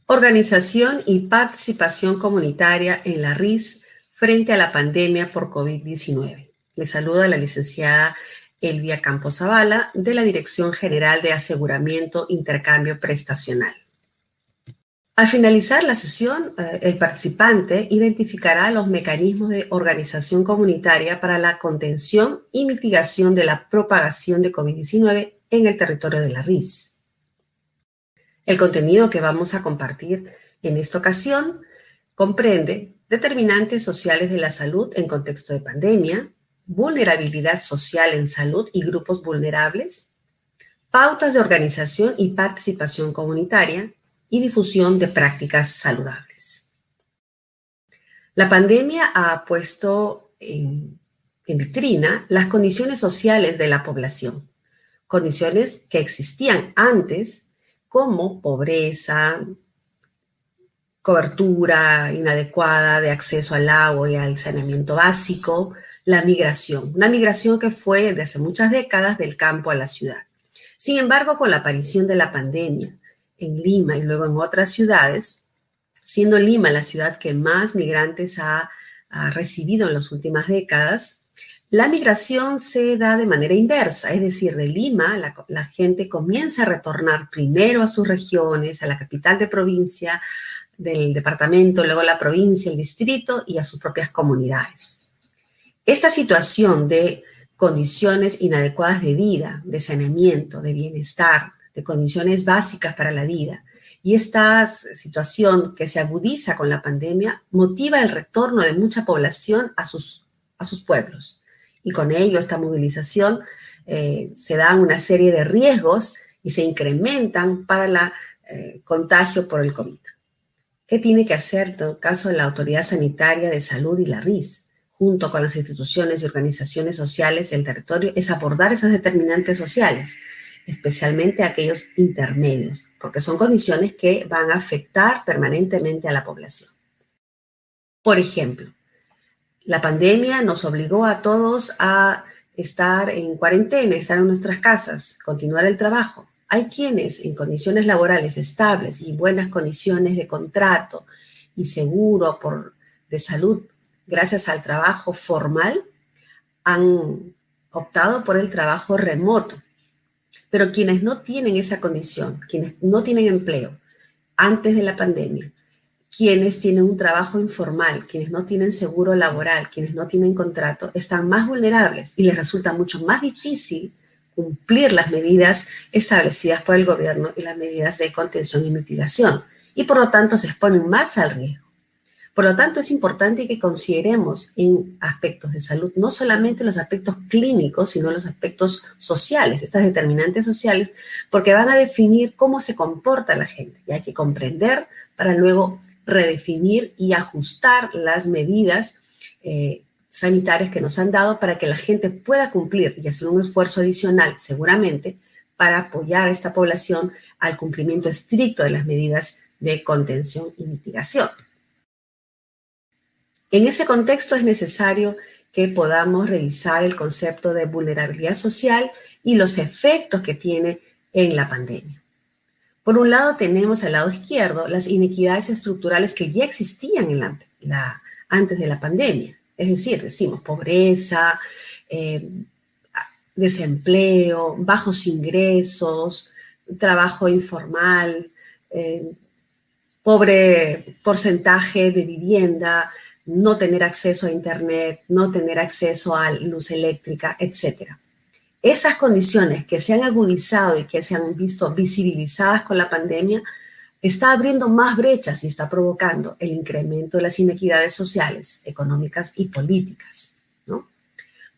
Organización y participación comunitaria en la RIS frente a la pandemia por COVID-19. Les saluda la licenciada Elvia Campos Zavala de la Dirección General de Aseguramiento Intercambio Prestacional. Al finalizar la sesión, el participante identificará los mecanismos de organización comunitaria para la contención y mitigación de la propagación de COVID-19 en el territorio de la RIS. El contenido que vamos a compartir en esta ocasión comprende determinantes sociales de la salud en contexto de pandemia, vulnerabilidad social en salud y grupos vulnerables, pautas de organización y participación comunitaria y difusión de prácticas saludables. La pandemia ha puesto en vitrina las condiciones sociales de la población, condiciones que existían antes como pobreza, cobertura inadecuada de acceso al agua y al saneamiento básico, la migración, una migración que fue desde hace muchas décadas del campo a la ciudad. Sin embargo, con la aparición de la pandemia en Lima y luego en otras ciudades, siendo Lima la ciudad que más migrantes ha recibido en las últimas décadas, la migración se da de manera inversa, es decir, de Lima la gente comienza a retornar primero a sus regiones, a la capital de provincia, del departamento, luego la provincia, el distrito y a sus propias comunidades. Esta situación de condiciones inadecuadas de vida, de saneamiento, de bienestar, de condiciones básicas para la vida, y esta situación que se agudiza con la pandemia motiva el retorno de mucha población a sus pueblos. Y con ello, esta movilización, se dan una serie de riesgos y se incrementan para el contagio por el COVID. ¿Qué tiene que hacer, en todo caso, la Autoridad Sanitaria de Salud y la RIS, junto con las instituciones y organizaciones sociales del territorio? Es abordar esas determinantes sociales, especialmente aquellos intermedios, porque son condiciones que van a afectar permanentemente a la población. Por ejemplo, la pandemia nos obligó a todos a estar en cuarentena, estar en nuestras casas, continuar el trabajo. Hay quienes en condiciones laborales estables y buenas condiciones de contrato y seguro de salud, gracias al trabajo formal, han optado por el trabajo remoto. Pero quienes no tienen esa condición, quienes no tienen empleo antes de la pandemia, quienes tienen un trabajo informal, quienes no tienen seguro laboral, quienes no tienen contrato, están más vulnerables y les resulta mucho más difícil cumplir las medidas establecidas por el gobierno y las medidas de contención y mitigación, y por lo tanto se exponen más al riesgo. Por lo tanto, es importante que consideremos en aspectos de salud no solamente los aspectos clínicos, sino los aspectos sociales, estas determinantes sociales, porque van a definir cómo se comporta la gente y hay que comprender para luego redefinir y ajustar las medidas sanitarias que nos han dado para que la gente pueda cumplir y hacer un esfuerzo adicional, seguramente, para apoyar a esta población al cumplimiento estricto de las medidas de contención y mitigación. En ese contexto es necesario que podamos revisar el concepto de vulnerabilidad social y los efectos que tiene en la pandemia. Por un lado tenemos al lado izquierdo las inequidades estructurales que ya existían antes de la pandemia. Es decir, decimos pobreza, desempleo, bajos ingresos, trabajo informal, pobre porcentaje de vivienda, no tener acceso a internet, no tener acceso a luz eléctrica, etc. Esas condiciones que se han agudizado y que se han visto visibilizadas con la pandemia está abriendo más brechas y está provocando el incremento de las inequidades sociales, económicas y políticas, ¿no?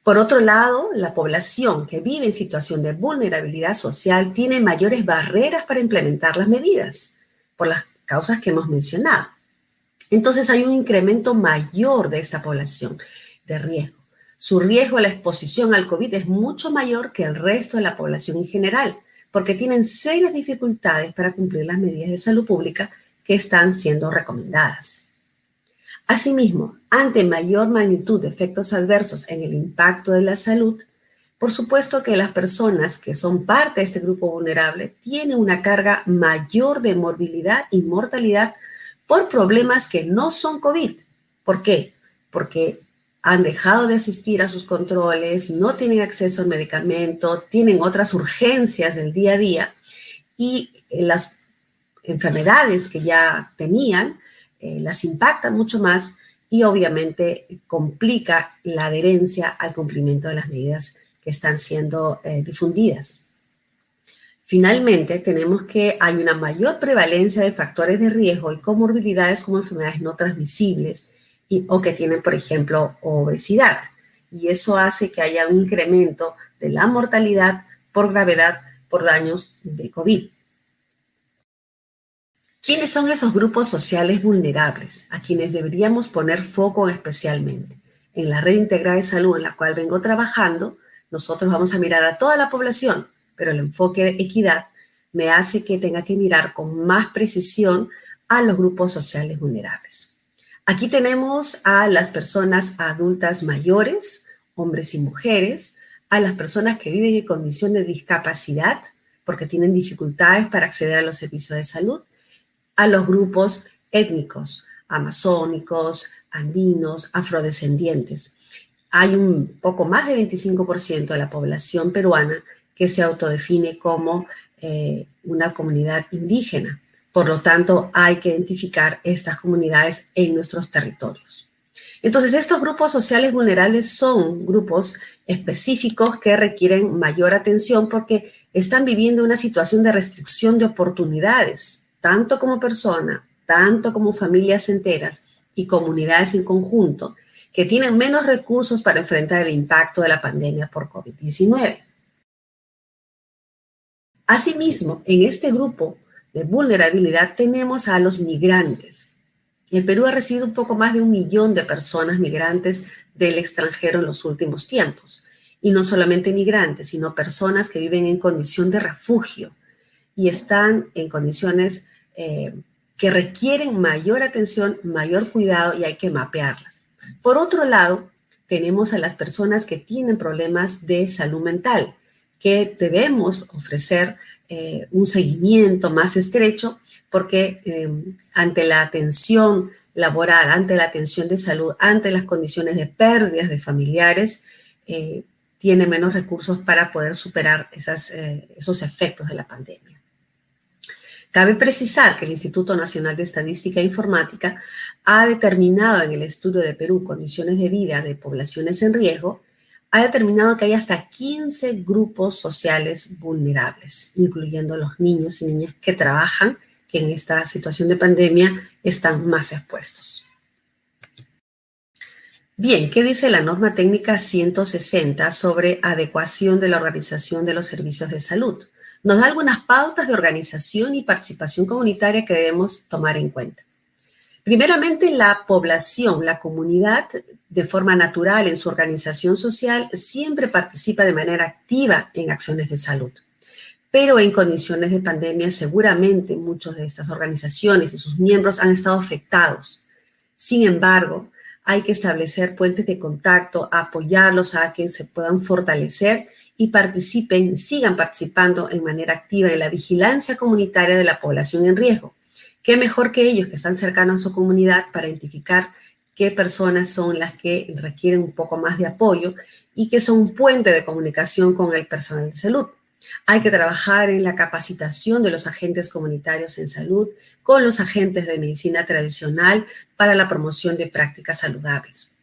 Por otro lado, la población que vive en situación de vulnerabilidad social tiene mayores barreras para implementar las medidas, por las causas que hemos mencionado. Entonces hay un incremento mayor de esta población de riesgo. Su riesgo a la exposición al COVID es mucho mayor que el resto de la población en general, porque tienen serias dificultades para cumplir las medidas de salud pública que están siendo recomendadas. Asimismo, ante mayor magnitud de efectos adversos en el impacto de la salud, Por supuesto que las personas que son parte de este grupo vulnerable tienen una carga mayor de morbilidad y mortalidad por problemas que no son COVID. ¿Por qué? Porque han dejado de asistir a sus controles, no tienen acceso al medicamento, tienen otras urgencias del día a día y las enfermedades que ya tenían las impactan mucho más y obviamente complica la adherencia al cumplimiento de las medidas que están siendo difundidas. Finalmente, tenemos que hay una mayor prevalencia de factores de riesgo y comorbilidades como enfermedades no transmisibles o que tienen, por ejemplo, obesidad. Y eso hace que haya un incremento de la mortalidad por gravedad por daños de COVID. ¿Quiénes son esos grupos sociales vulnerables a quienes deberíamos poner foco especialmente? En la red integrada de salud en la cual vengo trabajando, nosotros vamos a mirar a toda la población, pero el enfoque de equidad me hace que tenga que mirar con más precisión a los grupos sociales vulnerables. Aquí tenemos a las personas adultas mayores, hombres y mujeres, a las personas que viven en condición de discapacidad porque tienen dificultades para acceder a los servicios de salud, a los grupos étnicos, amazónicos, andinos, afrodescendientes. Hay un poco más de 25% de la población peruana que se autodefine como una comunidad indígena. Por lo tanto, hay que identificar estas comunidades en nuestros territorios. Entonces, estos grupos sociales vulnerables son grupos específicos que requieren mayor atención porque están viviendo una situación de restricción de oportunidades, tanto como persona, tanto como familias enteras y comunidades en conjunto, que tienen menos recursos para enfrentar el impacto de la pandemia por COVID-19. Asimismo, en este grupo de vulnerabilidad tenemos a los migrantes. El Perú ha recibido un poco más de 1 millón de personas migrantes del extranjero en los últimos tiempos. Y no solamente migrantes, sino personas que viven en condición de refugio y están en condiciones que requieren mayor atención, mayor cuidado y hay que mapearlas. Por otro lado, tenemos a las personas que tienen problemas de salud mental, que debemos ofrecer un seguimiento más estrecho porque ante la atención laboral, ante la atención de salud, ante las condiciones de pérdidas de familiares, tiene menos recursos para poder superar esos efectos de la pandemia. Cabe precisar que el Instituto Nacional de Estadística e Informática ha determinado en el estudio de Perú condiciones de vida de poblaciones en riesgo, ha determinado que hay hasta 15 grupos sociales vulnerables, incluyendo los niños y niñas que trabajan, que en esta situación de pandemia están más expuestos. Bien, ¿qué dice la norma técnica 160 sobre adecuación de la organización de los servicios de salud? Nos da algunas pautas de organización y participación comunitaria que debemos tomar en cuenta. Primeramente, la población, la comunidad, de forma natural en su organización social, siempre participa de manera activa en acciones de salud. Pero en condiciones de pandemia, seguramente muchas de estas organizaciones y sus miembros han estado afectados. Sin embargo, hay que establecer puentes de contacto, apoyarlos a que se puedan fortalecer y participen, sigan participando en manera activa en la vigilancia comunitaria de la población en riesgo. ¿Qué mejor que ellos que están cercanos a su comunidad para identificar qué personas son las que requieren un poco más de apoyo y que son un puente de comunicación con el personal de salud? Hay que trabajar en la capacitación de los agentes comunitarios en salud con los agentes de medicina tradicional para la promoción de prácticas saludables.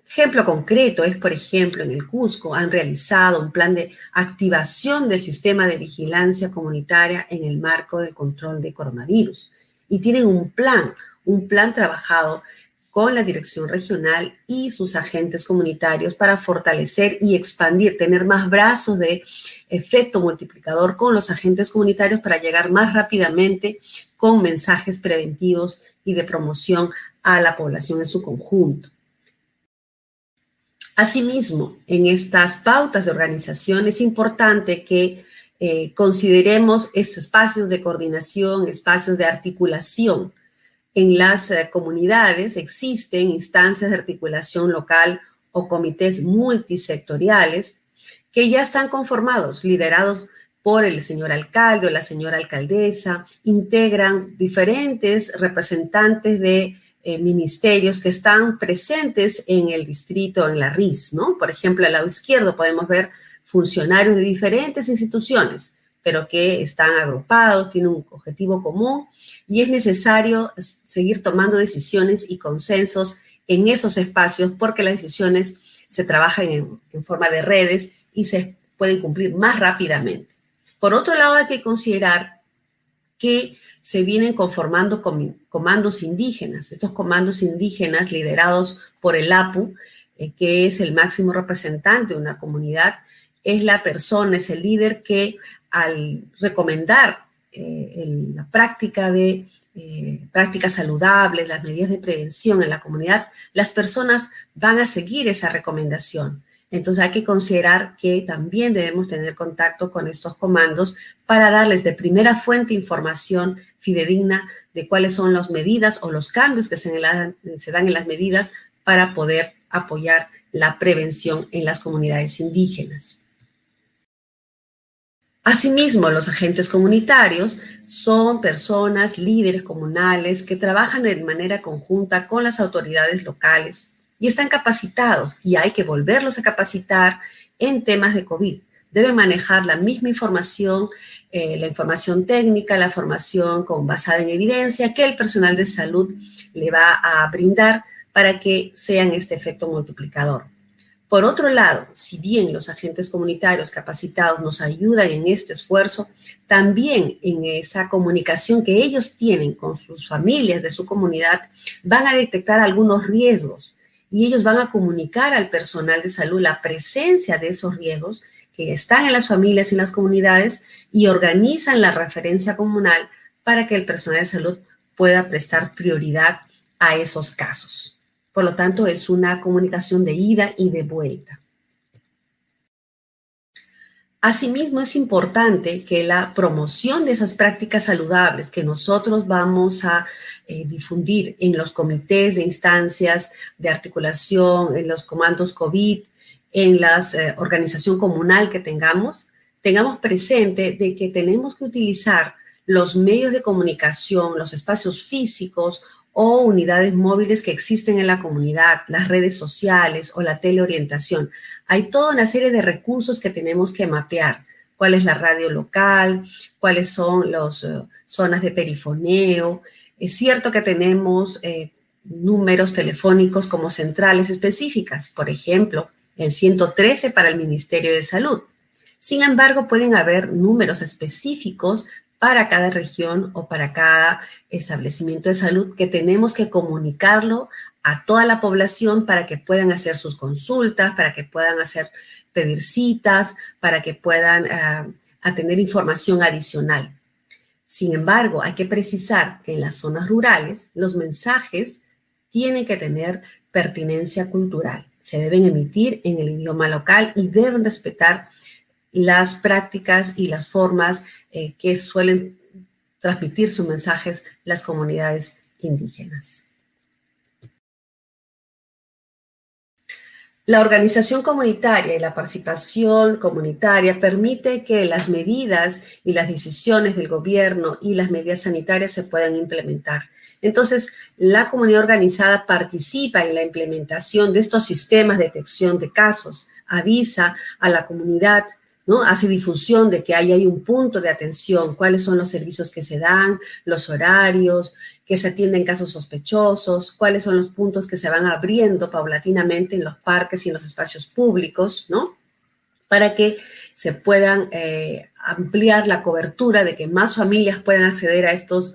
Ejemplo concreto es, por ejemplo, en el Cusco han realizado un plan de activación del sistema de vigilancia comunitaria en el marco del control de coronavirus. Y tienen un plan trabajado con la dirección regional y sus agentes comunitarios para fortalecer y expandir, tener más brazos de efecto multiplicador con los agentes comunitarios para llegar más rápidamente con mensajes preventivos y de promoción a la población en su conjunto. Asimismo, en estas pautas de organización es importante que consideremos estos espacios de coordinación, espacios de articulación. En las comunidades existen instancias de articulación local o comités multisectoriales que ya están conformados, liderados por el señor alcalde o la señora alcaldesa, integran diferentes representantes de ministerios que están presentes en el distrito, en la RIS, ¿no? Por ejemplo, al lado izquierdo podemos ver funcionarios de diferentes instituciones, pero que están agrupados, tienen un objetivo común y es necesario seguir tomando decisiones y consensos en esos espacios porque las decisiones se trabajan en forma de redes y se pueden cumplir más rápidamente. Por otro lado, hay que considerar que se vienen conformando comandos indígenas. Estos comandos indígenas liderados por el APU, que es el máximo representante de una comunidad, es la persona, es el líder que al recomendar la práctica de prácticas saludables, las medidas de prevención en la comunidad, las personas van a seguir esa recomendación. Entonces hay que considerar que también debemos tener contacto con estos comandos para darles de primera fuente información fidedigna de cuáles son las medidas o los cambios que se dan en las medidas para poder apoyar la prevención en las comunidades indígenas. Asimismo, los agentes comunitarios son personas, líderes comunales que trabajan de manera conjunta con las autoridades locales y están capacitados y hay que volverlos a capacitar en temas de COVID. Deben manejar la misma información, la información técnica, la formación basada en evidencia que el personal de salud le va a brindar para que sean este efecto multiplicador. Por otro lado, si bien los agentes comunitarios capacitados nos ayudan en este esfuerzo, también en esa comunicación que ellos tienen con sus familias de su comunidad, van a detectar algunos riesgos y ellos van a comunicar al personal de salud la presencia de esos riesgos que están en las familias y en las comunidades y organizan la referencia comunal para que el personal de salud pueda prestar prioridad a esos casos. Por lo tanto, es una comunicación de ida y de vuelta. Asimismo, es importante que la promoción de esas prácticas saludables que nosotros vamos a difundir en los comités de instancias de articulación, en los comandos COVID, en la organización comunal que tengamos presente de que tenemos que utilizar los medios de comunicación, los espacios físicos o unidades móviles que existen en la comunidad, las redes sociales o la teleorientación. Hay toda una serie de recursos que tenemos que mapear. ¿Cuál es la radio local? ¿Cuáles son las zonas de perifoneo? Es cierto que tenemos números telefónicos como centrales específicas, por ejemplo, el 113 para el Ministerio de Salud. Sin embargo, pueden haber números específicos para cada región o para cada establecimiento de salud que tenemos que comunicarlo a toda la población para que puedan hacer sus consultas, para que puedan pedir citas, para que puedan tener información adicional. Sin embargo, hay que precisar que en las zonas rurales los mensajes tienen que tener pertinencia cultural. Se deben emitir en el idioma local y deben respetar las prácticas y las formas que suelen transmitir sus mensajes las comunidades indígenas. La organización comunitaria y la participación comunitaria permite que las medidas y las decisiones del gobierno y las medidas sanitarias se puedan implementar. Entonces, la comunidad organizada participa en la implementación de estos sistemas de detección de casos, avisa a la comunidad, ¿no? Hace difusión de que hay un punto de atención, cuáles son los servicios que se dan, los horarios, que se atienden casos sospechosos, cuáles son los puntos que se van abriendo paulatinamente en los parques y en los espacios públicos, ¿no? Para que se puedan ampliar la cobertura de que más familias puedan acceder a estos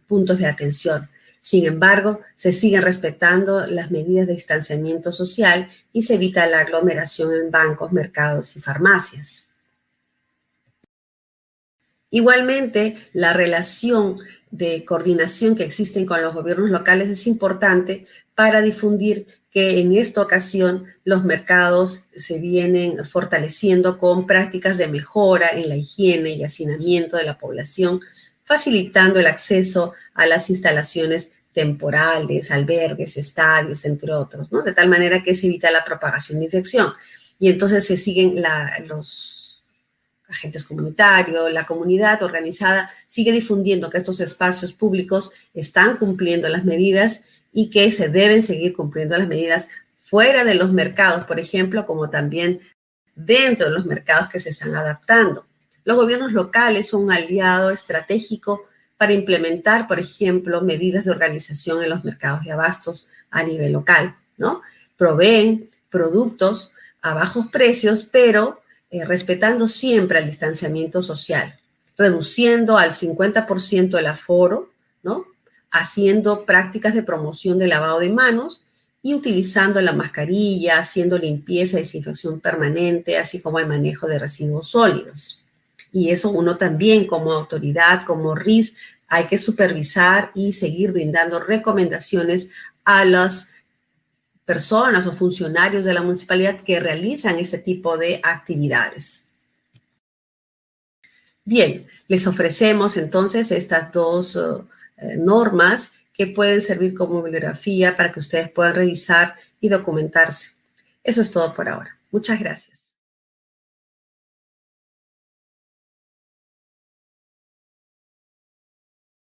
puntos de atención. Sin embargo, se siguen respetando las medidas de distanciamiento social y se evita la aglomeración en bancos, mercados y farmacias. Igualmente, la relación de coordinación que existen con los gobiernos locales es importante para difundir que en esta ocasión los mercados se vienen fortaleciendo con prácticas de mejora en la higiene y hacinamiento de la población, facilitando el acceso a las instalaciones temporales, albergues, estadios, entre otros, ¿no? De tal manera que se evita la propagación de infección. y entonces se siguen los agentes comunitarios, la comunidad organizada sigue difundiendo que estos espacios públicos están cumpliendo las medidas y que se deben seguir cumpliendo las medidas fuera de los mercados, por ejemplo, como también dentro de los mercados que se están adaptando. Los gobiernos locales son un aliado estratégico para implementar, por ejemplo, medidas de organización en los mercados de abastos a nivel local, ¿no? Proveen productos a bajos precios, pero respetando siempre el distanciamiento social, reduciendo al 50% el aforo, ¿no? Haciendo prácticas de promoción de lavado de manos y utilizando la mascarilla, haciendo limpieza y desinfección permanente, así como el manejo de residuos sólidos. Y eso uno también como autoridad, como RIS, hay que supervisar y seguir brindando recomendaciones a las personas o funcionarios de la municipalidad que realizan este tipo de actividades. Bien, les ofrecemos entonces estas dos normas que pueden servir como bibliografía para que ustedes puedan revisar y documentarse. Eso es todo por ahora. Muchas gracias.